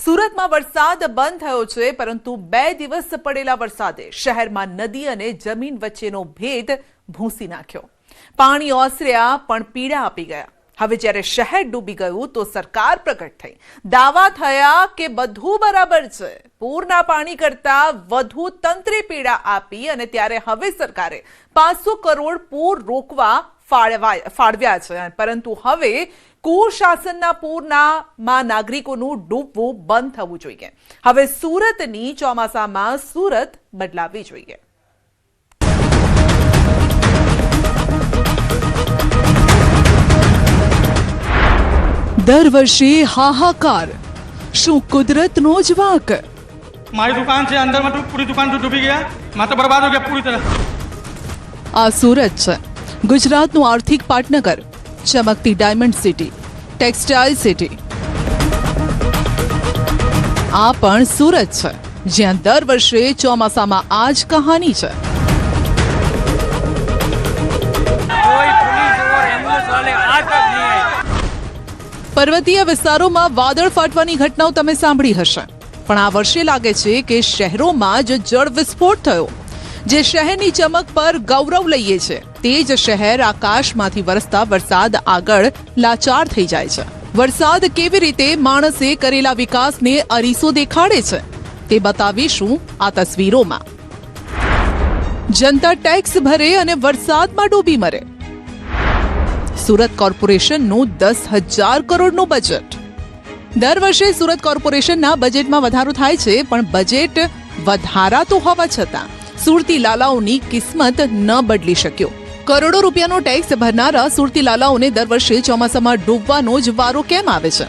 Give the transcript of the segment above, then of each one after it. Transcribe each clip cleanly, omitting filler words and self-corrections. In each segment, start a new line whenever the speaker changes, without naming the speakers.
સુરતમાં વરસાદ બંધ થયો છે, પરંતુ 2 દિવસ પડેલા વરસાદે શહેરમાં નદી અને જમીન વચ્ચેનો ભેદ ભૂંસી નાખ્યો। પાણી ઓસર્યા પણ પીડા આપી ગયા। હવે જ્યારે શહેર ડૂબી ગયું તો સરકાર પ્રગટ થઈ। દાવા થયા કે બધું બરાબર છે, પૂરના પાણી કરતા વધુ તંત્રે પીડા આપી અને ત્યારે હવે સરકારે 500 કરોડ પૂર રોકવા ફાળવ્યા છે, પરંતુ હવે કુશાસનના પૂરમાં નાગરિકોનું ડૂબવું બંધ થવું જોઈએ। હવે સુરતની ચોમાસામાં સુરત બદલાવી જોઈએ। દર વર્ષે હાહાકાર, શું કુદરતનો જ વાંક?
મારી દુકાન છે, અંદરમાં પૂરી દુકાન ડૂબી ગયા, मैं तो बर्बाद हो गया पूरी तरह।
આ સુરત છે, ગુજરાતનું આર્થિક પાટનગર, ચમકતી ડાયમંડ સિટી, ટેક્સટાઇલ સિટી। આ પણ સુરત છે, જ્યાં દર વર્ષે ચોમાસામાં આ જ કહાની છે। પર્વતીય વિસ્તારોમાં વાદળ ફાટવાની ઘટનાઓ તમે સાંભળી હશે, પણ આ વર્ષે લાગે છે કે શહેરોમાં જ જળ વિસ્ફોટ થયો। જે શહેરની ચમક પર ગૌરવ લઈએ છે, તે જ શહેર આકાશમાંથી વરસતા વરસાદ આગળ લાચાર થઈ જાય છે। વરસાદ કેવી રીતે માણસે કરેલા વિકાસને અરીસો દેખાડે છે, તે બતાવીશું આ તસવીરોમાં। જનતા ટેક્સ ભરે અને વરસાદમાં ડૂબી મરે। સુરત કોર્પોરેશનનું 10,000 કરોડનું બજેટ। દર વર્ષે સુરત કોર્પોરેશનના બજેટમાં વધારો થાય છે, પણ બજેટ વધારા તો હોવા છતાં સુરતી લાલાઓની કિસ્મત ન બદલી શક્યો। કરોડો રૂપિયાનો ટેક્સ ભરનારા સુરતી લાલાઓને દર વર્ષે ચોમાસામાં ડૂબવાનો જ વારો કેમ આવે છે?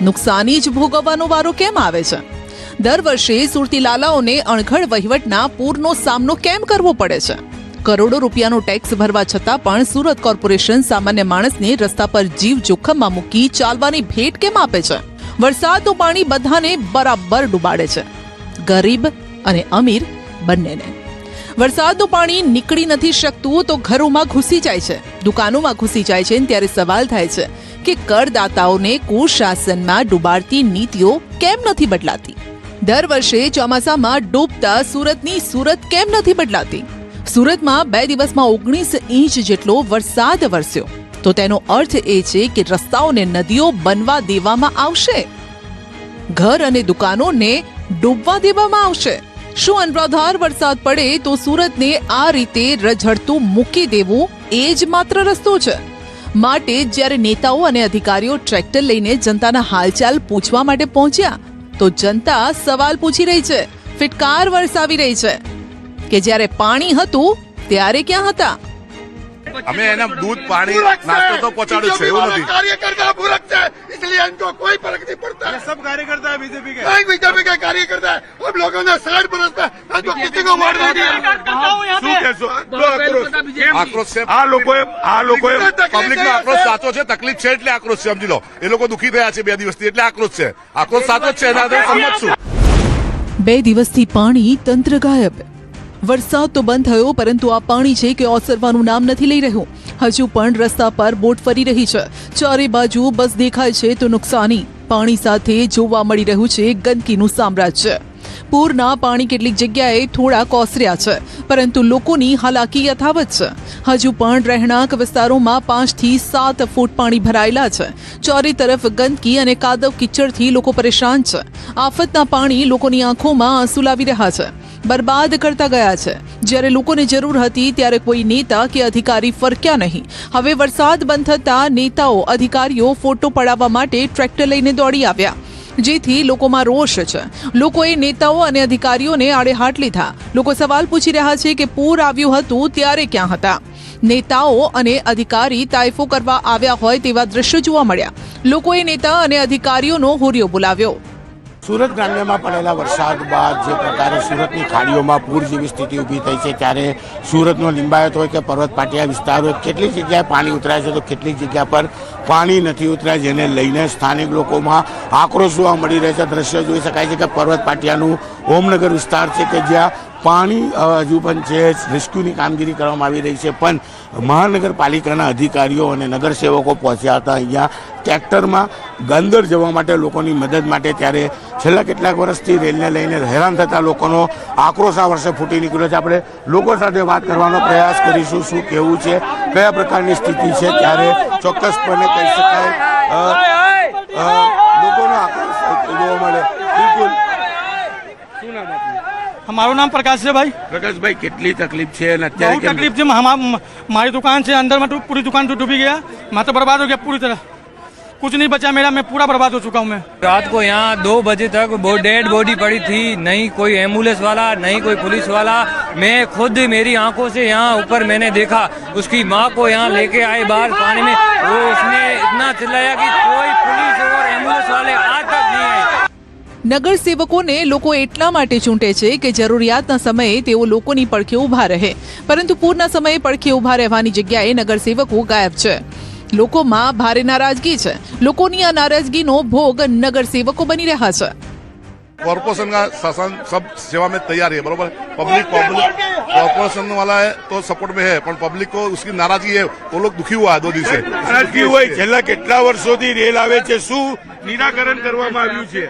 નુકસાની જ ભોગવવાનો વારો કેમ આવે છે? દર વર્ષે સુરતી લાલાઓને અણઘડ વહીવટના પૂરનો સામનો કેમ કરવો પડે છે? કરોડો રૂપિયાનો ટેક્સ ભરવા છતાં પણ સુરત કોર્પોરેશન સામાન્ય માણસને રસ્તા પર જીવ જોખમમાં મૂકી ચાલવાની ભેટ કેમ આપે છે? વરસાદનું પાણી બધાને બરાબર ડૂબાડે છે, ગરીબ અને અમીર બંનેને। વરસાદનું પાણી નીકળી નથી શકતું તો ઘરોમાં ઘૂસી જાય છે, દુકાનોમાં ઘૂસી જાય છે। ત્યારે સવાલ થાય છે કે કરદાતાઓને કુશાસનમાં ડૂબાડતી નીતિઓ કેમ નથી બદલાતી? દર વર્ષે ચોમાસામાં ડૂબતા સુરતની સુરત કેમ નથી બદલાતી? સુરતમાં 2 દિવસમાં 19 ઇંચ જેટલો વરસાદ વરસ્યો, તો તેનો અર્થ એ છે કે રસ્તાઓને નદીઓ બનવા દેવામાં આવશે, ઘર અને દુકાનોને ડૂબવા દેવામાં આવશે। શું અનરાધાર વરસાદ પડે તો સુરતને આ રીતે રઝળતું મૂકી દેવું એ જ માત્ર રસ્તો છે? માટે જ્યારે નેતાઓ અને અધિકારીઓ ટ્રેક્ટર લઈને જનતાના હાલચાલ પૂછવા માટે પહોંચ્યા તો જનતા સવાલ પૂછી રહી છે, ફિટકાર વરસાવી રહી છે કે જ્યારે પાણી હતું ત્યારે ક્યાં હતા?
અમે એના दूध पानी नाश्तो तो पहुंचाड़ू छे, એવું નથી।
कार्यकर्ता मूर्ख है, इसलिए इनको कोई फर्क नहीं पड़ता।
ये सब कार्यकर्ता है बीजेपी के,
नहीं बीजेपी का कार्यकर्ता है। हम लोगों ने 60 बरस में हमको किसी को वोट नहीं दिया।
आक्रोश છે આ લોકોએ પબ્લિકનો આક્રોશ સાચો છે, તકલીફ છે એટલે આક્રોશ છે, સમજી લો। એ લોકો દુખી થયા છે 2 દિવસથી એટલે આક્રોશ છે, આક્રોશ સાચો જ છે, એના સંમત છું।
2 દિવસથી પાણી તંત્ર ગાયબ। વરસાદ તો બંધ થયો, પરંતુ આ પાણી છે કે ઓસરવાનું નામ નથી લઈ રહ્યું। હજુ પણ રસ્તા પર બોટ ફરી રહી છે, ચારે બાજુ બસ દેખાય છે તો નુકસાની। પાણી સાથે જોવા મળી રહ્યું છે ગંદકીનું સામ્રાજ્ય। પૂરના પાણી કેટલીક જગ્યાએ થોડાક ઓસર્યા છે, પરંતુ લોકોની હાલાકી યથાવત છે। હજુ પણ રહેણાંક વિસ્તારોમાં 5 થી 7 ફૂટ પાણી ભરાયેલા છે। ચારે તરફ ગંદકી અને કાદવ કિચડથી લોકો પરેશાન છે। આફતના પાણી લોકોની આંખોમાં આંસુ લાવી રહ્યા છે, બરબાદ કરતા ગયા છે। જ્યારે લોકોને જરૂર હતી ત્યારે કોઈ નેતા કે અધિકારી ફરક્યા નહીં। હવે વરસાદ બંધ થતા નેતાઓ અધિકારીઓ ફોટો પડાવવા માટે ટ્રેક્ટર લઈને દોડી આવ્યા, જેથી લોકોમાં રોષ છે। લોકોએ નેતાઓ અને અધિકારીઓને આડે હાથ લીધા। લોકો સવાલ પૂછી રહ્યા છે કે પૂર આવ્યું હતું ત્યારે ક્યાં હતા? નેતાઓ અને અધિકારી તાઇફો કરવા આવ્યા હોય તેવા દ્રશ્યો જોવા મળ્યા। લોકોએ નેતા અને અધિકારીઓનો હોરિયો બોલાવ્યો।
સુરત ગ્રામ્યમાં પડેલા વરસાદ બાદ જે પ્રકારે સુરતની ખાડીઓમાં પૂર જેવી સ્થિતિ ઊભી થઈ છે, ત્યારે સુરતનો લિંબાયત હોય કે પર્વત પાટિયા વિસ્તાર હોય, કેટલીક જગ્યાએ પાણી ઉતરાય છે તો કેટલીક જગ્યા પર પાણી નથી ઉતરાય, જેને લઈને સ્થાનિક લોકોમાં આક્રોશ જોવા મળી રહે છે। દ્રશ્ય જોઈ શકાય છે કે પર્વત પાટિયાનું ઓમનગર વિસ્તાર છે કે જ્યાં પાણી હજુ પણ છે, રેસ્ક્યુની કામગીરી કરવામાં આવી રહી છે, પણ મહાનગરપાલિકાના અધિકારીઓ અને નગરસેવકો પહોંચ્યા હતા અહીંયા ટ્રેક્ટરમાં ગંદર જવા માટે, લોકોની મદદ માટે. ત્યારે છેલ્લા કેટલાક વર્ષથી રેલને લઈને હેરાન થતા લોકોનો આક્રોશ આ વર્ષે ફૂટી નીકળ્યો છે. આપણે લોકો સાથે વાત કરવાનો પ્રયાસ કરીશું, શું કહેવું છે, કયા પ્રકારની સ્થિતિ છે. ત્યારે ચોક્કસપણે કહી શકાય લોકોનો આક્રોશ જોવા મળે. બિલકુલ. શું નામ આપનું?
મારું નામ પ્રકાશ છે ભાઈ.
પ્રકાશભાઈ, કેટલી તકલીફ છે અને
બહુ
અત્યારે કેમ?
तकलीफ છે. हमारी दुकान से अंदर में पूरी दुकान तो डूबी गया, मैं तो बर्बाद हो गया पूरी तरह, कुछ नहीं बचा मेरा, मैं पूरा बर्बाद हो चुका हूँ मैं.
रात को यहाँ 2 बजे तक वो डेड बॉडी पड़ी थी, नहीं कोई एम्बुलेंस वाला, नहीं कोई पुलिस वाला. मैं खुद मेरी आंखों से यहाँ ऊपर मैंने देखा, उसकी माँ को यहाँ लेके आए बाहर पानी में, वो उसने इतना चिल्लाया कि कोई पुलिस और एम्बुलेंस वाले आज तक नहीं आए.
નગર સેવકોને લોકો એટલા માટે ચૂંટે છે કે જરૂરિયાતના સમયે તેઓ લોકોની પડખે ઊભા રહે, પરંતુ પૂરના સમયે પડખે ઊભા રહેવાની જગ્યાએ નગર સેવકો ગાયબ છે. લોકોમાં ભારે નારાજગી છે. લોકોની આ નારાજગીનો ભોગ નગર સેવકો બની રહ્યા છે.
कॉर्पोरेशन का शासन सब सेवा में तैयार है, बरोबर. पब्लिक कॉर्पोरेशन वाला है तो सपोर्ट में है, पर पब्लिक को उसकी नाराजगी है, वो लोग दुखी हुआ है 2 दिन से.
નારાજગી હોય. છેલ્લા કેટલા વર્ષોથી રેલ આવે છે, શું નિરાકરણ કરવામાં આવ્યું છે?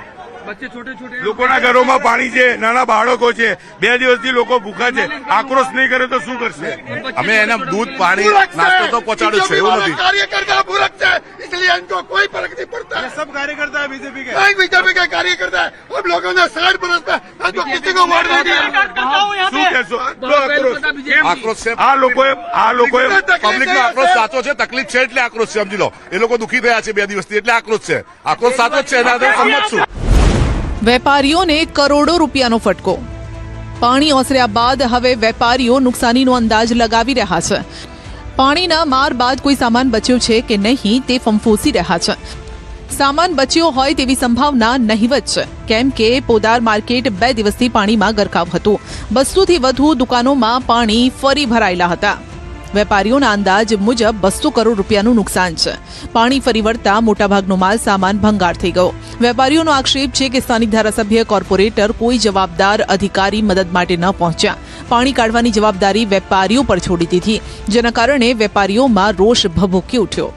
લોકોના ઘરોમાં પાણી છે, નાના બાળકો છે, 2 દિવસથી લોકો ભૂખા છે. આક્રોશ નહીં કરે તો શું કરશે?
અમે એને દૂધ, પાણી, નાસ્તો તો પહોંચાડ્યું છે, એવું નથી.
कार्यकर्ता मूर्ख है, इसलिए इनको कोई फर्क नहीं पड़ता.
सब कार्यकर्ता है बीजेपी के.
नहीं, बीजेपी का कार्यकर्ता है. हम लोगों ने 60 बरस में हमको किसी को वोट नहीं दिया.
શું કહેશો?
આક્રોશ છે.
આ લોકોએ
પબ્લિક નો આક્રોશ સાચો છે, તકલીફ છે એટલે આક્રોશ છે, સમજી લો. એ લોકો દુખી થયા છે 2 દિવસથી, એટલે આક્રોશ છે. આક્રોશ સાચો જ છે, એના અંદર સંમત છું.
વેપારીઓને કરોડો રૂપિયાનો ફટકો. પાણી ઓસર્યા બાદ હવે વેપારીઓ નુકસાનીનો અંદાજ લગાવી રહ્યા છે. પાણીના માર બાદ કોઈ સામાન બચ્યો છે કે નહીં તે ફંફોસી રહ્યા છે. સામાન બચ્યો હોય તેવી સંભાવના નહિવત છે, કેમ કે પોદાર માર્કેટ 2 દિવસથી પાણીમાં ગરકાવ હતું. 200 થી વધુ દુકાનોમાં પાણી ફરી ભરાયેલા હતા. વેપારીઓના અંદાજ મુજબ 200 કરોડ રૂપિયાનું નુકસાન છે. પાણી ફરી વળતા મોટાભાગનો માલ સામાન ભંગાર થઈ ગયો. વેપારીઓનો આક્ષેપ છે કે સ્થાનિક ધારાસભ્ય, કોર્પોરેટર, કોઈ જવાબદાર અધિકારી મદદ માટે ન પહોંચ્યા. પાણી કાઢવાની જવાબદારી વેપારીઓ પર છોડી દીધી, જેના કારણે વેપારીઓમાં રોષ ભભૂકી ઉઠ્યો.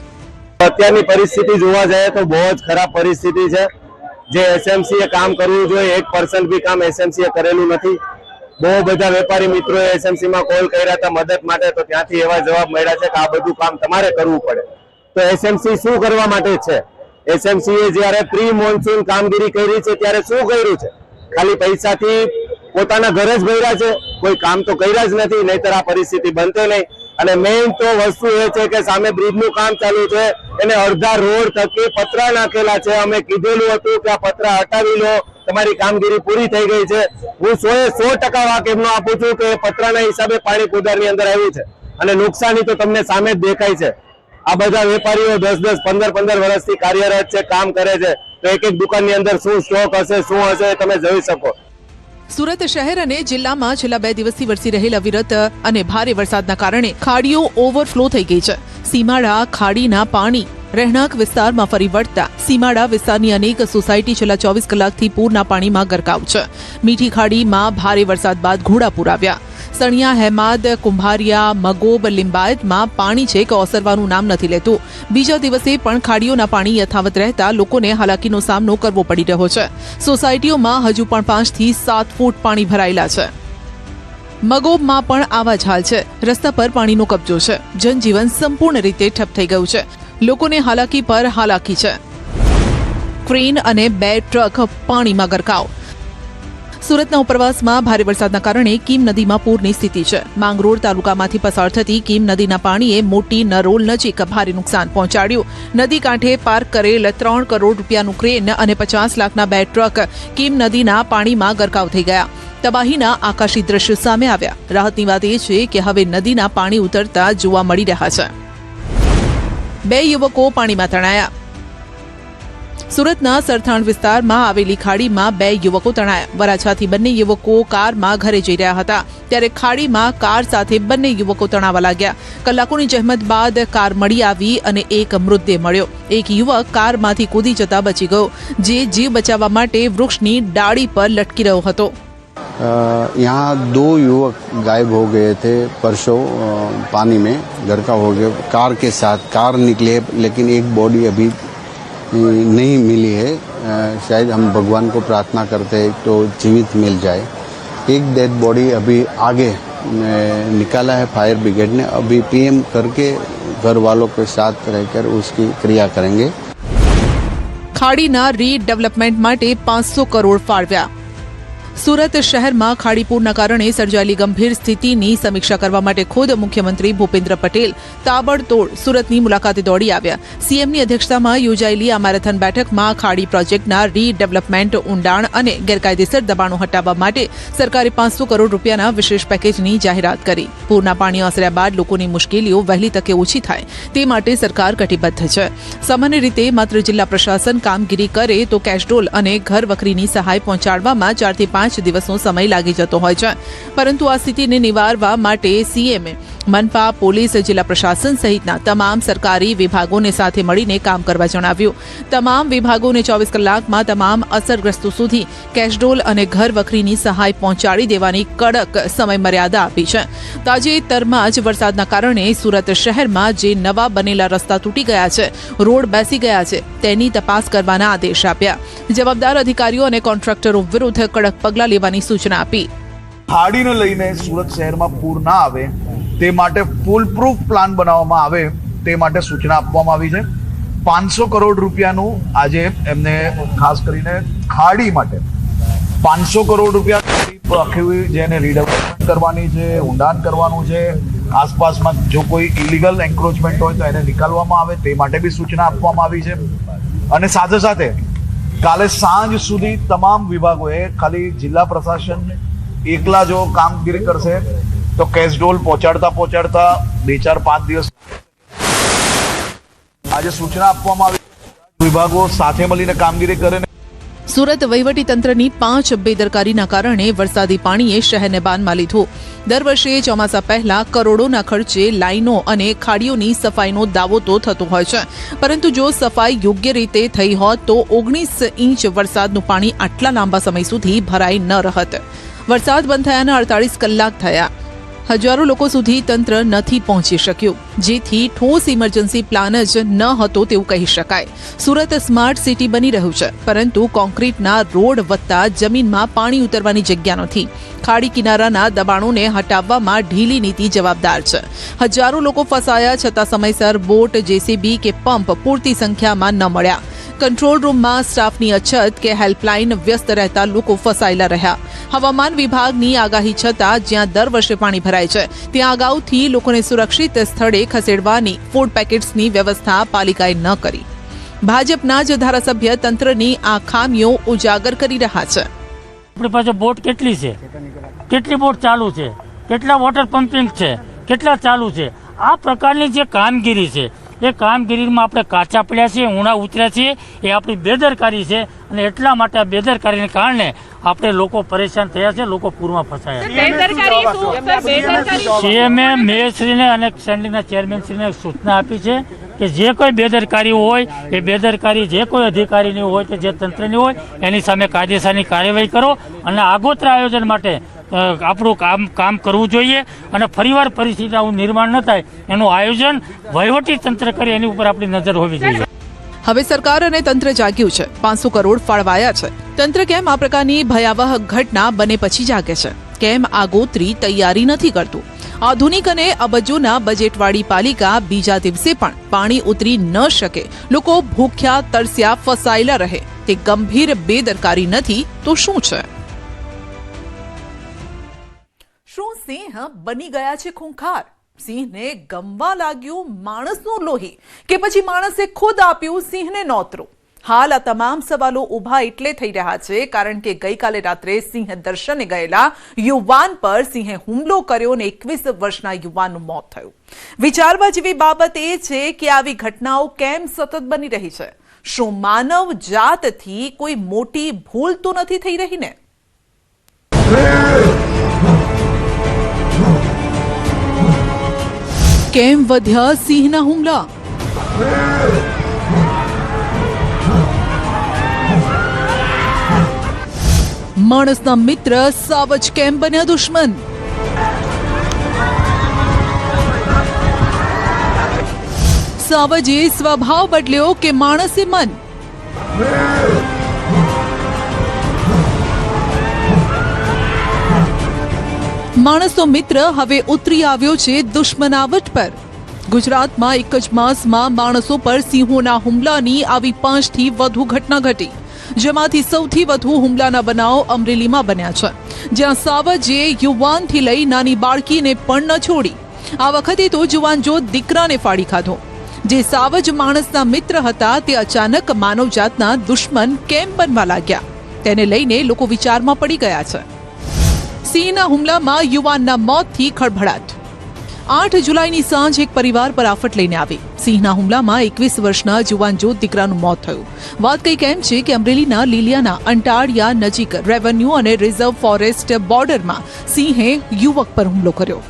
અત્યારની પરિસ્થિતિ જોવા જાય તો બહુ જ ખરાબ પરિસ્થિતિ છે. જે એસએમસી એ કામ કરવું જોઈએ, 1% બી કામ એસએમસી એ કરેલું નથી. બહુ બધા વેપારી મિત્રોએ એસએમસી માં કોલ કર્યા હતા મદદ માટે, તો ત્યાંથી એવા જવાબ મળ્યા છે કે આ બધું કામ તમારે કરવું પડે. તો એસએમસી શું કરવા માટે છે? એસએમસી એ જ્યારે પ્રી મોન્સૂન કામગીરી કરી છે ત્યારે શું કર્યું છે? ખાલી પૈસાથી પોતાના ઘર જ ભર્યા છે, કોઈ કામ તો કર્યા જ નથી, નહીતર આ પરિસ્થિતિ બનતે નહીં. અને મેઇન તો વસ્તુ એ છે કે સામે બ્રિજનું કામ ચાલુ છે, એને અડધા રોડ થકી પતરા નાખેલા છે. અમે કીધેલું હતું કે આ પતરા હટાવી લો, તમારી કામગીરી પૂરી થઈ ગઈ છે. હું 100% વાક એમનો આપું છું કે પતરાના હિસાબે પાણી પોદારની અંદર આવ્યું છે, અને નુકસાની તો તમને સામે જ દેખાય છે. આ બધા વેપારીઓ 10-10, 15-15 વર્ષથી કાર્યરત છે, કામ કરે છે, તો એક દુકાનની અંદર શું સ્ટોક હશે, શું હશે, તમે જોઈ શકો.
સુરત શહેર અને જિલ્લામાં છેલ્લા 2 દિવસથી વરસી રહેલ અવિરત અને ભારે વરસાદના કારણે ખાડીઓ ઓવરફ્લો થઈ ગઈ છે. સીમાડા ખાડીના પાણી રહેણાંક વિસ્તારમાં ફરી વળતા સીમાડા વિસ્તારની અનેક સોસાયટી છેલ્લા 24 કલાકથી પૂરના પાણીમાં ગરકાવ છે. મીઠી ખાડીમાં ભારે વરસાદ બાદ ઘોડાપૂર આવ્યા. સણિયા, હેમાદ, કુંભારિયા, મગોબ, લિંબાયતમાં પાણી છે કે ઓસરવાનું નામ નથી લેતું. બીજા દિવસે પણ ખાડીઓના પાણી યથાવત રહેતા લોકોને હાલાકીનો સામનો કરવો પડી રહ્યો છે. સોસાયટીઓમાં હજુ પણ 5 થી 7 ફૂટ પાણી ભરાયેલા છે. મગોબમાં પણ આવા જ હાલ છે. રસ્તા પર પાણીનો કબજો છે. જનજીવન સંપૂર્ણ રીતે ઠપ થઈ ગયું છે. લોકોને હાલાકી પર હાલાકી છે. ક્રેન અને 2 ટ્રક પાણીમાં ગરકાવ. સુરતના ઉપરવાસમાં ભારે વરસાદના કારણે કીમ નદીમાં પૂરની સ્થિતિ છે. માંગરોળ તાલુકામાંથી પસાર થતી કીમ નદીના પાણીએ મોટી નરોલ નજીક ભારે નુકસાન પહોંચાડ્યું. નદી કાંઠે પાર્ક કરેલ 3 કરોડ રૂપિયાનું ક્રેન અને 50 લાખના 2 ટ્રક કીમ નદીના પાણીમાં ગરકાવ થઈ ગયા. તબાહીના આકાશી દ્રશ્યો સામે આવ્યા. રાહતની વાત એ છે કે હવે નદીના પાણી ઉતરતા જોવા મળી રહ્યા છે. 2 યુવકો પાણીમાં તણાયા. સુરતના સરથાણ વિસ્તારમાં આવેલી ખાડીમાં 2 યુવકો તણાયા. વરાછાથી બંને યુવકો કારમાં ઘરે જઈ રહ્યા હતા, ત્યારે ખાડીમાં કાર સાથે બંને યુવકો તણાવા લાગ્યા. કલાકોની જહેમત બાદ કાર મળી આવી અને એક મૃતદેહ મળ્યો. એક યુવક કારમાંથી કૂદી જતા બચી ગયો, જે જીવ બચાવવા માટે વૃક્ષની ડાળી પર લટકી રહ્યો હતો.
यहाँ 2 युवक गायब हो गए थे परसों पानी में, घर का हो गया कार के साथ, कार निकले लेकिन एक बॉडी अभी नहीं मिली है। शायद हम भगवान को प्रार्थना करते हैं तो जीवित मिल जाए। एक डेड बॉडी अभी आगे निकाला है फायर ब्रिगेड ने, अभी पीएम करके घर वालों के साथ रहकर उसकी क्रिया करेंगे।
ખાડીના રીડેવલપમેન્ટ માટે 500 કરોડ ફાળવ્યા. સુરત શહેરમાં ખાડીપૂરના કારણે સર્જાયેલી ગંભીર સ્થિતિની સમીક્ષા કરવા માટે ખુદ મુખ્યમંત્રી ભૂપેન્દ્ર પટેલ તાબડતોડ સુરતની મુલાકાતે દોડી આવ્યા. સીએમની અધ્યક્ષતામાં યોજાયેલી આ મેરેથોન બેઠકમાં ખાડી પ્રોજેક્ટના રીડેવલપમેન્ટ, ઊંડાણ અને ગેરકાયદેસર દબાણો હટાવવા માટે સરકારે 500 કરોડ રૂપિયાના વિશેષ પેકેજની જાહેરાત કરી. પૂરના પાણી ઓસર્યા બાદ લોકોની મુશ્કેલીઓ વહેલી તકે ઓછી થાય તે માટે સરકાર કટિબદ્ધ છે. સામાન્ય રીતે માત્ર જિલ્લા પ્રશાસન કામગીરી કરે તો કેશડોલ અને ઘર વખરીની સહાય પહોંચાડવામાં 4 થી 5 દિવસનો સમય લાગી જતો હોય છે. પરંતુ આ સ્થિતિને નિવારવા માટે સીએમએ મનપા, પોલીસ, જિલ્લા પ્રશાસન સહિતના તમામ સરકારી વિભાગોને સાથે મળીને કામ કરવા જણાવ્યું. તમામ વિભાગોને 24 કલાકમાં તમામ અસરગ્રસ્તો સુધી કેશડોલ અને ઘર વખરીની સહાય પહોંચાડી દેવાની કડક સમયમર્યાદા આપી છે. તાજેતરમાં જ વરસાદના કારણે સુરત શહેરમાં જે નવા બનેલા રસ્તા તૂટી ગયા છે, રોડ બેસી ગયા છે, તેની તપાસ કરવાના આદેશ આપ્યા. જવાબદાર અધિકારીઓ અને કોન્ટ્રાક્ટરો વિરુદ્ધ કડક પગલાં લેવાની સૂચના આપી.
ખાડીને લઈને સુરત શહેરમાં પૂર ના આવે તે માટે ફૂલ પ્રૂફ પ્લાન બનાવવામાં આવે તે માટે સૂચના આપવામાં આવી છે. 500 કરોડ રૂપિયાનું આજે એમને ખાસ કરીને ખાડી માટે 500 કરોડ રૂપિયા આખી જેને રીડેવલપમેન્ટ કરવાની છે, ઊંડાણ કરવાનું છે, આસપાસમાં જો કોઈ ઇલીગલ એન્ક્રોચમેન્ટ હોય તો એને નિકાલવામાં આવે તે માટે બી સૂચના આપવામાં આવી છે. અને સાથે સાથે કાલે સાંજ સુધી તમામ વિભાગોએ, ખાલી જિલ્લા પ્રશાસન એકલા જો કામગીરી કરશે તો કેશડોલ પહોંચાડતા 2-4-5 દિવસ આજે સૂચના આપવામાં આવી. વિભાગો સાથે મળીને કામગીરી કરે.
સુરત વહીવટીતંત્રની 5 બેદરકારીના કારણે વરસાદી પાણીએ શહેરને બાનમાં લીધું. દર વર્ષે ચોમાસા પહેલા કરોડોના ખર્ચે લાઈનો અને ખાડીઓની સફાઈનો દાવો તો થતો હોય છે, પરંતુ જો સફાઈ યોગ્ય રીતે થઈ હોત તો 19 ઇંચ વરસાદનું પાણી આટલા લાંબા સમય સુધી ભરાઈ ન રહત. વરસાદ બંધ થયાના 48 કલાક થયા. હજારો લોકો સુધી તંત્ર નથી પહોંચી શક્યું, જેથી ઠોસ ઇમરજન્સી પ્લાન જ ન હતો તેવું કહી શકાય. સુરત સ્માર્ટ સિટી બની રહ્યું છે, પરંતુ કોન્ક્રીટના રોડ વધતા જમીનમાં પાણી ઉતરવાની જગ્યા નથી. ખાડી કિનારાના દબાણોને હટાવવામાં ઢીલી નીતિ જવાબદાર છે. હજારો લોકો ફસાયા છતાં સમયસર બોટ, જેસીબી કે પંપ પૂરતી સંખ્યામાં ન મળ્યા. કંટ્રોલ રૂમમાં સ્ટાફની અછત કે હેલ્પલાઇન વ્યસ્ત રહેતા લોકો ફસાયેલા રહ્યા. હવામાન વિભાગની આગાહી છતાં જ્યાં દર વર્ષે પાણી ભરાય છે ત્યાં અગાઉથી લોકોને સુરક્ષિત સ્થળે ખસેડવાની ફૂડ પેકેટ્સની વ્યવસ્થા પાલિકાએ ન કરી. ભાજપના જ ધારાસભ્ય તંત્રની આ ખામીઓ ઉજાગર કરી રહ્યા છે.
આપણી પાસે બોટ કેટલી છે, કેટલી બોટ ચાલુ છે, કેટલા વોટર પમ્પિંગ છે, કેટલા ચાલુ છે, આ પ્રકારની જે કામગીરી છે એ કામગીરીમાં આપણે કાચા પડ્યા છીએ, ઊણા ઉતર્યા છીએ. એ આપણી બેદરકારી છે અને એટલા માટે આ બેદરકારીને કારણે આપણે લોકો પરેશાન થયા છે, લોકો પૂરમાં ફસાયા. સીએમએ મેયરશ્રીને અને સેન્ડિંગના ચેરમેનશ્રીને સૂચના આપી છે કે જે કોઈ બેદરકારી હોય એ બેદરકારી જે કોઈ અધિકારીની હોય કે જે તંત્રની હોય એની સામે કાયદેસરની કાર્યવાહી કરો અને આગોતરા આયોજન માટે આપણું કામ કરવું જોઈએ અને ફરીવાર પરિસ્થિતિ આવું નિર્માણ ન થાય એનું આયોજન વહીવટી તંત્ર કરે એની ઉપર આપણી નજર હોવી જોઈએ.
હવે સરકાર અને તંત્ર જાગ્યું છે. 500 કરોડ ફાળવાયા છે. તંત્ર કેમ આ પ્રકારની ભયાવહ ઘટના બને પછી જાગે છે? કેમ આગોતરી તૈયારી નથી કરતું? આધુનિક અને અબજોના બજેટવાળી પાલિકા બીજા દિવસે પણ પાણી ઉતરી ન શકે, લોકો ભૂખ્યા, તરસ્યા, ફસાયેલા રહે, તે ગંભીર બેદરકારી નથી તો શું છે? શું સિંહ બની ગયા છે ખૂંખાર? સિંહને ગમવા લાગ્યું માણસનું લોહી કે પછી માણસે ખુદ આપ્યું સિંહને નોતરું? હાલ આ તમામ સવાલો ઊભા એટલે થઈ રહ્યા છે કારણ કે ગઈકાલે રાત્રે સિંહ દર્શને ગયેલા યુવાન પર સિંહે હુમલો કર્યો અને 21 વર્ષના યુવાનનું મોત થયું. વિચારવા જેવી બાબત એ છે કે આવી ઘટનાઓ કેમ સતત બની રહી છે? શું માનવ જાતથી કોઈ મોટી ભૂલ તો નથી થઈ રહી ને? કેમ વધ્યા સિંહના હુમલા? માણસના મિત્ર સાવજ કેમ બન્યા દુશ્મન? સાવજે સ્વભાવ બદલ્યો કે માણસે મન? માણસનો મિત્ર હવે ઉતરી આવ્યો છે દુશ્મનાવટ પર. ગુજરાતમાં એક જ માસમાં માણસો પર સિંહોના હુમલાની આવી 5 થી વધુ ઘટના ઘટી, જેમાંથી સૌથી વધુ હુમલાના બનાવ અમરેલીમાં બન્યા છે, જ્યાં સાવજે યુવાનથી લઈ નાની બાળકીને પણ ન છોડી. આ વખતે તો જુવાન જો દીકરાને ફાડી ખાધો. જે સાવજ માણસના મિત્ર હતા તે અચાનક માનવજાતના દુશ્મન કેમ બનવા લાગ્યા, તેને લઈને લોકો વિચારમાં પડી ગયા છે. સિંહના હુમલામાં યુવાનના મોતથી ખળભળાટ. 8 જુલાઈની સાંજ એક પરિવાર પર આફત લઈને આવી. સિંહના હુમલામાં 21 વર્ષના જુવાન જોત દીકરાનું મોત થયું. વાત કંઈક એમ છે કે અમરેલીના લીલિયાના અંટાળિયા નજીક રેવન્યુ અને રિઝર્વ ફોરેસ્ટ બોર્ડરમાં સિંહે યુવક પર હુમલો કર્યો.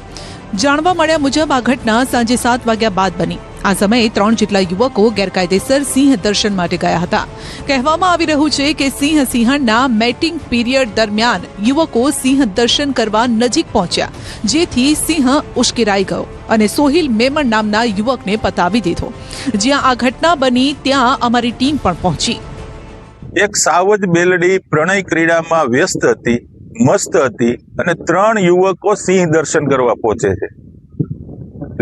જાણવા મળ્યા મુજબ આ ઘટના સાંજે 7 વાગ્યા બાદ બની. આ સમયે 3 જેટલા યુવકો ગેરકાયદેસર સિંહ દર્શન માટે ગયા હતા. કહેવામાં આવી રહ્યું છે કે સિંહણના મેટિંગ પીરિયડ દરમિયાન યુવકો સિંહ દર્શન કરવા નજીક પહોંચ્યા, જેથી સિંહ ઉશ્કેરાઈ ગયો અને સોહિલ મેમણ નામના યુવકને પતાવી દીધો. જ્યાં આ ઘટના બની ત્યાં અમારી ટીમ પણ પહોંચી.
એક સાવજ બેલડી પ્રણય ક્રીડામાં વ્યસ્ત હતી, મસ્ત હતી, અને 3 યુવકો સિંહ દર્શન કરવા પહોંચે છે.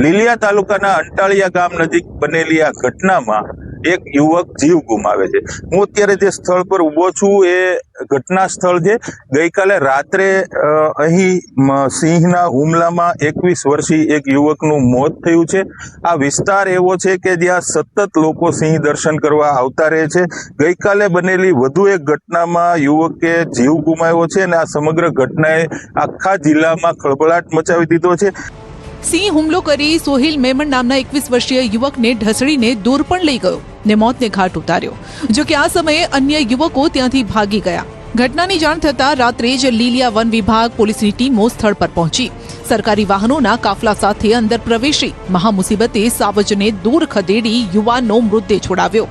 લીલિયા તાલુકાના અંટાળિયા ગામ નજીક બનેલી આ ઘટનામાં એક યુવક જીવ ગુમાવે છે. હું અત્યારે જે સ્થળ પર ઊભો છું એ ઘટના સ્થળ છે. ગઈકાલે રાત્રે અહીં સિંહના હુમલામાં 21 વર્ષીય એક યુવકનું મોત થયું છે. આ વિસ્તાર એવો છે કે જ્યાં સતત લોકો સિંહ દર્શન કરવા આવતા રહે છે. ગઈકાલે બનેલી વધુ એક ઘટનામાં યુવકે જીવ ગુમાવ્યો છે અને આ સમગ્ર ઘટનાએ આખા જિલ્લામાં ખળભળાટ મચાવી દીધો છે.
સિંહ હુમલો કરી સોહિલ મેમણ નામના 21 વર્ષીય યુવકને ઢસડીને દૂર પણ લઈ ગયો ને મોતને ઘાટ ઉતાર્યો. જો કે આ સમયે અન્ય યુવકો ત્યાંથી ભાગી ગયા. ઘટનાની જાણ થતાં રાત્રે જ લીલિયા વન વિભાગ પોલીસની ટીમો સ્થળ પર પહોંચી. સરકારી વાહનોના કાફલા સાથે અંદર પ્રવેશી મહામુસીબતે સાવજને દૂર ખદેડી યુવાનનો મૃતદેહ છોડાવ્યો.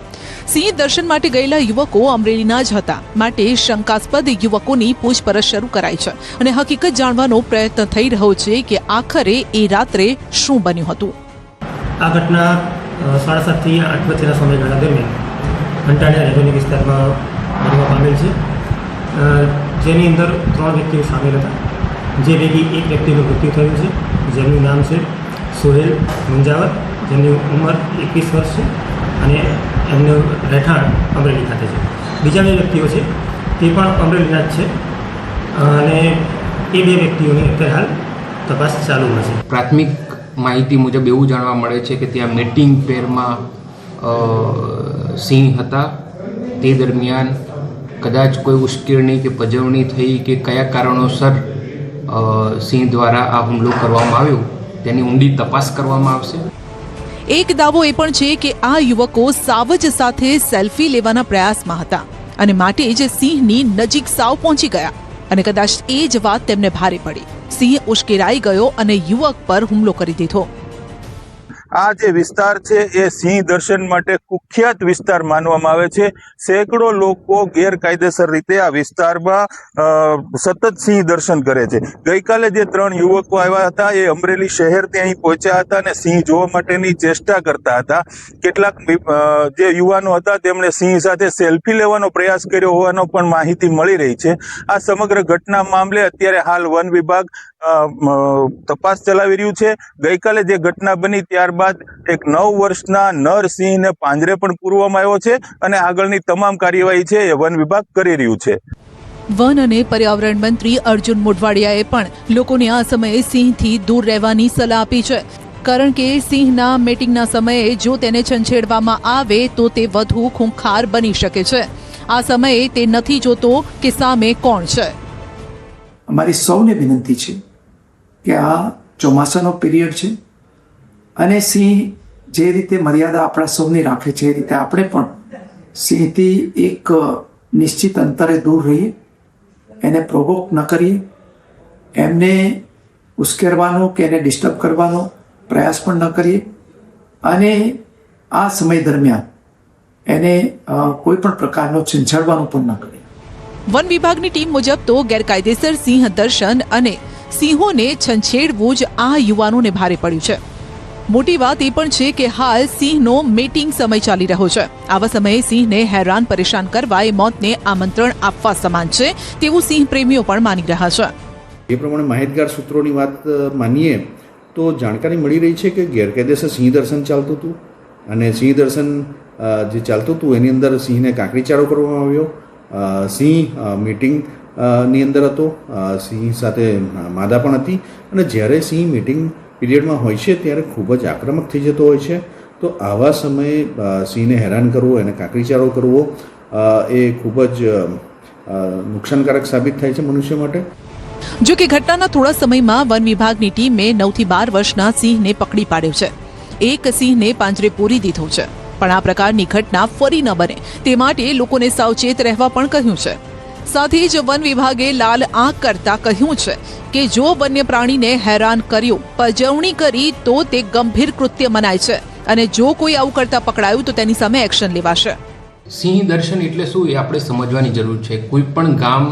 સિંહ દર્શન માટે ગયેલા યુવકો અમરેલીના જ હતા, માટે શંકાસ્પદ યુવકોની પૂછપરછ શરૂ કરાઈ છે અને હકીકત જાણવાનો પ્રયત્ન થઈ રહ્યો છે કે આખરે એ રાત્રે શું બન્યું હતું.
આ ઘટના 7:30 થી 8 વચ્ચેના સમયગાળા દરમિયાન અંટાળિયા રેવન્યુ વિસ્તારમાં બનવા પામેલ છે, જેની અંદર 3 વ્યક્તિઓ સામેલ હતા. જે પૈકી એક વ્યક્તિનું મૃત્યુ થયું છે, જેમનું નામ છે સોહેલ મુંજાવર, જેમની ઉંમર 21 વર્ષ છે અને એમનું રહેઠાણ અમરેલી ખાતે છે. બીજા 2 વ્યક્તિઓ છે તે પણ અમરેલીના જ છે અને એ 2 વ્યક્તિઓની અત્યારે હાલ તપાસ ચાલુમાં છે.
પ્રાથમિક માહિતી મુજબ એવું જાણવા મળે છે કે ત્યાં મેટિંગ પેરમાં સિંહ હતા. તે દરમિયાન કદાચ કોઈ ઉશ્કેરણી કે પજવણી થઈ કે કયા કારણોસર સિંહ દ્વારા આ હુમલો કરવામાં આવ્યો તેની ઊંડી તપાસ કરવામાં આવશે.
એક દાવો એ પણ છે કે આ યુવકો સાવજ સાથે સેલ્ફી લેવાના પ્રયાસમાં હતા અને માટે જ સિંહની નજીક સાવ પહોંચી ગયા અને કદાચ એ જ વાત તેમને ભારે પડી. સિંહ ઉશ્કેરાઈ ગયો અને યુવક પર હુમલો કરી દીધો.
આ જે વિસ્તાર છે એ સિંહ દર્શન માટે કુખ્યાત વિસ્તાર માનવામાં આવે છે. સેંકડો લોકો ગેરકાયદેસર રીતે આ વિસ્તારમાં સતત સિંહ દર્શન કરે છે. ગઈકાલે જે 3 યુવકો આવ્યા હતા એ અમરેલી શહેરથી અહીં પહોંચ્યા હતા અને સિંહ જોવા માટેની ચેષ્ટા કરતા હતા. કેટલાક જે યુવાનો હતા તેમણે સિંહ સાથે સેલ્ફી લેવાનો પ્રયાસ કર્યો હોવાનો પણ માહિતી મળી રહી છે. આ સમગ્ર ઘટના મામલે અત્યારે હાલ વન વિભાગ તપાસ ચલાવી રહ્યું છે. ગઈકાલે જે ઘટના બની ત્યારબાદ એક 9 વર્ષના નર સિંહને પાંજરે પણ પૂરવામાં આવ્યો છે અને આગળની તમામ કાર્યવાહી છે એ વન વિભાગ કરી રહ્યું છે.
વન અને પર્યાવરણ મંત્રી અર્જુન મોઢવાડિયાએ પણ લોકોને આ સમયે સિંહથી દૂર રહેવાની સલાહ આપી છે, કારણ કે સિંહના મેટિંગના સમયે જો તેને છંછેડવામાં આવે તો તે વધુ ખૂંખાર બની શકે છે. આ સમયે તે નથી જોતો કે સામે કોણ છે.
અમારી સૌને વિનંતી છે કે આ ચોમાસાનો પીરિયડ છે અને સિંહ જે રીતે મર્યાદા આપણા સૌની રાખે છે એ રીતે આપણે પણ સિંહથી એક નિશ્ચિત અંતરે દૂર રહીએ, એને પ્રોવોક ન કરીએ, એમને ઉશ્કેરવાનો કે એને ડિસ્ટર્બ કરવાનો પ્રયાસ પણ ન કરીએ અને આ સમય દરમિયાન એને કોઈ પણ પ્રકારનો છંછેડવાનું પણ ન કરીએ.
વન વિભાગની ટીમ મુજબ તો ગેરકાયદેસર સિંહ દર્શન અને સિંહોને છંછેડવું જ આ યુવાનોને ભારે પડ્યું છે. મોટી વાત એ પણ છે કે હાલ સિંહનો મેટિંગ સમય ચાલી રહ્યો છે. આવા સમયે સિંહને હેરાન પરેશાન કરવા એ મોતને આમંત્રણ આપવા સમાન છે તેવું સિંહ પ્રેમીઓ પણ માની રહ્યા છે.
એ પ્રમાણે માહિતગાર સૂત્રોની વાત માનીએ તો જાણકારી મળી રહી છે કે ગેરકાયદેસર સિંહ દર્શન ચાલતું હતું અને સિંહ દર્શન જે ચાલતું હતું એની અંદર સિંહને કાંકરીચારો કરવામાં આવ્યો. સિંહ મીટિંગ ની અંદર હતો, સિંહ સાથે માદા પણ હતી અને જ્યારે સિંહ મીટિંગ પીરિયડમાં હોય છે ત્યારે ખૂબ જ આક્રમક થઈ જતો હોય છે. તો આવા સમયે સિંહને હેરાન કરવો, એને કાંકરીચારો કરવો એ ખૂબ જ નુકસાનકારક સાબિત થાય છે મનુષ્ય માટે.
જો કે ઘટનાના થોડા સમયમાં વન વિભાગની ટીમે 9 થી 12 વર્ષના સિંહને પકડી પાડ્યો છે. એક સિંહને પાંજરે પૂરી દીધો છે. પણ આ પ્રકારની ઘટના ફરી ન બને તે માટે લોકોને સાવચેત રહેવા પણ કહ્યું છે. સાથે જ વન વિભાગે લાલ આંખ કરતા કહ્યું છે કે જો વન્ય પ્રાણીને હેરાન કર્યું, પજવણી કરી તો તે ગંભીર કૃત્ય મનાય છે અને જો કોઈ આવું કરતા પકડાયું તો તેની સામે એક્શન લેવાશે.
સિંહ દર્શન એટલે શું એ આપણે સમજવાની જરૂર છે. કોઈ પણ ગામ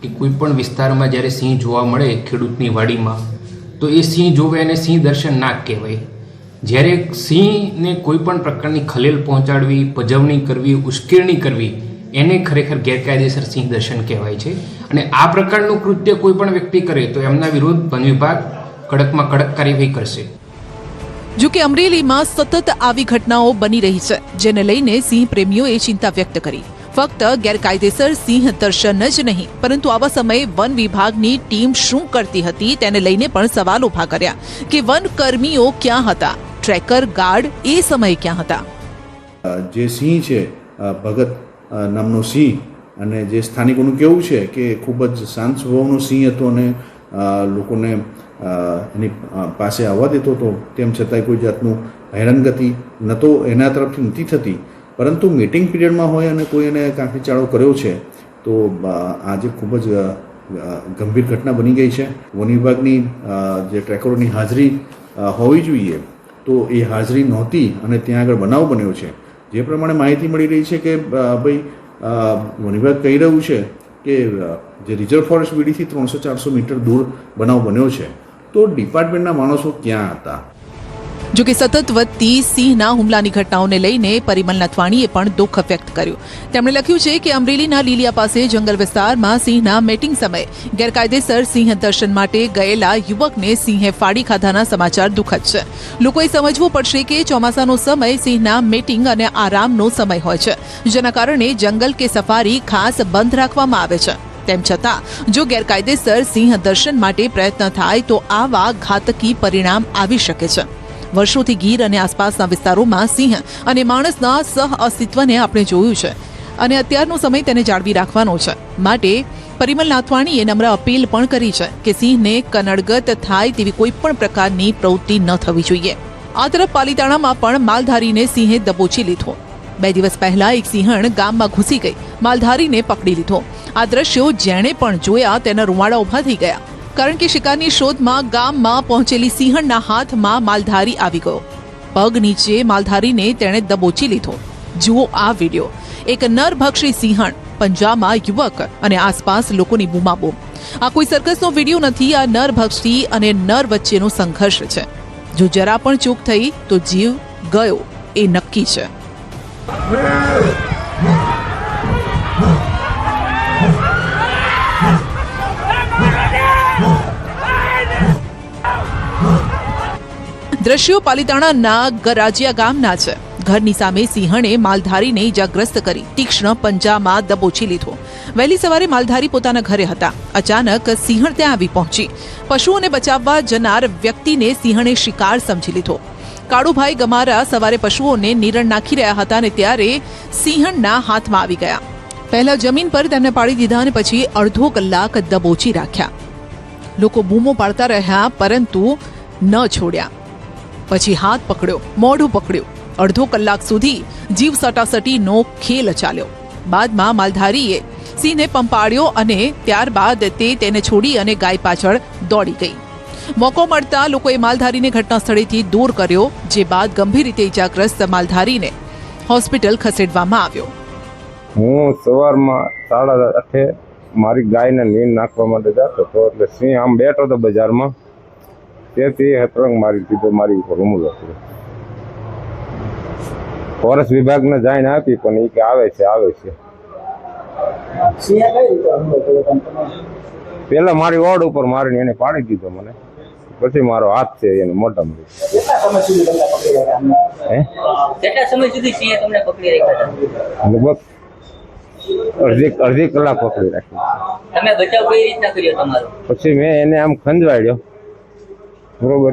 કે કોઈ પણ વિસ્તારમાં જ્યારે સિંહ જોવા મળે ખેડૂતની વાડીમાં તો એ સિંહ જોવે અને સિંહ દર્શન ના કહેવાય. જ્યારે સિંહને કોઈ પણ પ્રકારની ખલેલ પહોંચાડવી, પજવણી કરવી, ઉશ્કેરણી કરવી એને ખરેખર ગેરકાયદેસર સિંહ દર્શન કહેવાય છે. અને આ પ્રકારનું કૃત્ય કોઈ પણ વ્યક્તિ કરે તો એમના વિરુદ્ધ વન વિભાગ કડકમાં કડક કાર્યવાહી કરશે.
જો કે અમરેલીમાં સતત આવી ઘટનાઓ બની રહી છે જેને લઈને સિંહ પ્રેમીઓએ ચિંતા વ્યક્ત કરી. ફક્ત ગેરકાયદેસર સિંહ દર્શન જ નહીં પરંતુ આવા સમયે વન વિભાગની ટીમ શું કરતી હતી તેને લઈને પણ સવાલ ઉભા કર્યા કે વન કર્મીઓ ક્યાં હતા, ટ્રેકર ગાર્ડ એ સમયે ક્યાં હતા.
જે સિંહ છે ભગત નામનો સિંહ અને જે સ્થાનિકોનું કેવું છે કે ખૂબ જ શાંત સ્વભાવનો સિંહ હતો અને લોકોને એની પાસે આવવા દેતો હતો. તેમ છતાંય કોઈ જાતનું હેરાનગતિ ન તો એના તરફથી નથી થતી, પરંતુ મીટિંગ પીરિયડમાં હોય અને કોઈ એને કાંકરીચાળો કર્યો છે તો આજે ખૂબ જ ગંભીર ઘટના બની ગઈ છે. વન વિભાગની જે ટ્રેકરોની હાજરી હોવી જોઈએ તો એ હાજરી નહોતી અને ત્યાં આગળ બનાવ બન્યો છે. જે પ્રમાણે માહિતી મળી રહી છે કે ભાઈ વન વિભાગ કહી રહ્યું છે કે જે રિઝર્વ ફોરેસ્ટ વીડીથી 300-400 મીટર દૂર બનાવ બન્યો છે, તો ડિપાર્ટમેન્ટના માણસો ક્યાં હતા?
જો કે સતત વધતી સિંહના હુમલાની ઘટનાઓને લઈને પરિમલ નથવાણીએ પણ દુઃખ વ્યક્ત કર્યું. તેમણે લખ્યું છે કે અમરેલીના લીલિયા પાસે જંગલ વિસ્તારમાં સિંહના મેટિંગ સમયે ગેરકાયદેસર સિંહ દર્શન માટે ગયેલા યુવકને સિંહે ફાડી ખાધાના સમાચાર દુઃખદ છે. લોકોએ સમજવું પડશે કે ચોમાસાનો સમય સિંહના મેટિંગ અને આરામનો સમય હોય છે, જેના કારણે જંગલ કે સફારી ખાસ બંધ રાખવામાં આવે છે. તેમ છતાં જો ગેરકાયદેસર સિંહ દર્શન માટે પ્રયત્ન થાય તો આવા ઘાતકી પરિણામ આવી શકે છે. વર્ષોથી ગીર અને આસપાસના વિસ્તારોમાં સિંહ અને માણસના સહ અસ્તિત્વને આપણે જોયું છે અને અત્યારનો સમય તેને જાળવી રાખવાનો છે. માટે પરિમલ નાથવાણીએ નમ્ર અપીલ પણ કરી છે કે સિંહને કનડગત થાય તેવી કોઈ પણ પ્રકારની પ્રવૃત્તિ ન થવી જોઈએ. આ તરફ પાલીતાણામાં પણ માલધારીને સિંહે દબોચી લીધો. 2 દિવસ પહેલા એક સિંહણ ગામમાં ઘૂસી ગઈ માલધારીને પકડી લીધો. આ દ્રશ્યો જેણે પણ જોયા તેના રૂવાડા ઉભા થઈ ગયા, કારણ કે શિકારની શોધમાં ગામમાં પહોંચેલી સિંહણના હાથમાં માલધારી આવી ગયો. પગ નીચે માલધારીને તેણે દબોચી લીધો. જુઓ આ વિડીયો. એક નરભક્ષી સિંહણ, પંજામાં યુવક અને આસપાસ લોકોની બૂમાબૂમ. આ કોઈ સર્કસનો વિડીયો નથી, આ નરભક્ષી અને નર વચ્ચેનો સંઘર્ષ છે. જો જરા પણ ચૂક થઈ તો જીવ ગયો એ નક્કી છે. દ્રશ્યો પાલીતાણાના ગરાજિયા ગામના છે. ઘરની સામે સિંહણે માલધારીને ઇજાગ્રસ્ત કરી તીક્ષ્ણ પંજામાં દબોચી લીધો. વહેલી સવારે માલધારી પોતાના ઘરે હતા. અચાનક સિંહણ ત્યાં આવી પહોંચી. પશુઓને બચાવવા જનાર વ્યક્તિને સિંહણે શિકાર સમજી લીધો. કાળુભાઈ ગમારા સવારે પશુઓને નિરણ નાખી રહ્યા હતા અને ત્યારે સિંહણના હાથમાં આવી ગયા. પહેલા જમીન પર તેમને પાડી દીધા અને પછી અડધો કલાક દબોચી રાખ્યા. લોકો બૂમો પાડતા રહ્યા પરંતુ ન છોડ્યા. પછી હાથ પકડ્યો, મોઢું પકડ્યું. અડધો કલાક સુધી જીવ સટાસટીનો ખેલ ચાલ્યો. બાદમાં માલધારીએ સિંહને પંપાડ્યો અને ત્યારબાદ તે તેને છોડી અને ગાય પાછળ દોડી ગઈ. મોકો મળતા લોકોએ માલધારીને ઘટના સ્થળેથી દૂર કર્યો, જે બાદ ગંભીર રીતે ઇજાગ્રસ્ત માલધારીને હોસ્પિટલ ખસેડવામાં આવ્યો.
હું સવારમાં 8:30
મારી ગાયને નીંદ નાખવા માટે જતો હતો એટલે સિંહ આમ બેઠો હતો બજારમાં, તેથી હતરંગ મારી દીધો, મારી ઉપર હુમલો કર્યો. ફોરેસ્ટ વિભાગને જાણ આપી પણ એ કે આવે છે. પેલા મારી ઓડ ઉપર મારીને એને પાડી દીધો મને, પછી મારો હાથ છે એને મોઢામાં. લગભગ અડધી કલાક પકડી રાખી. પછી મેં એને આમ ખંજવાડ્યો, બરોબર.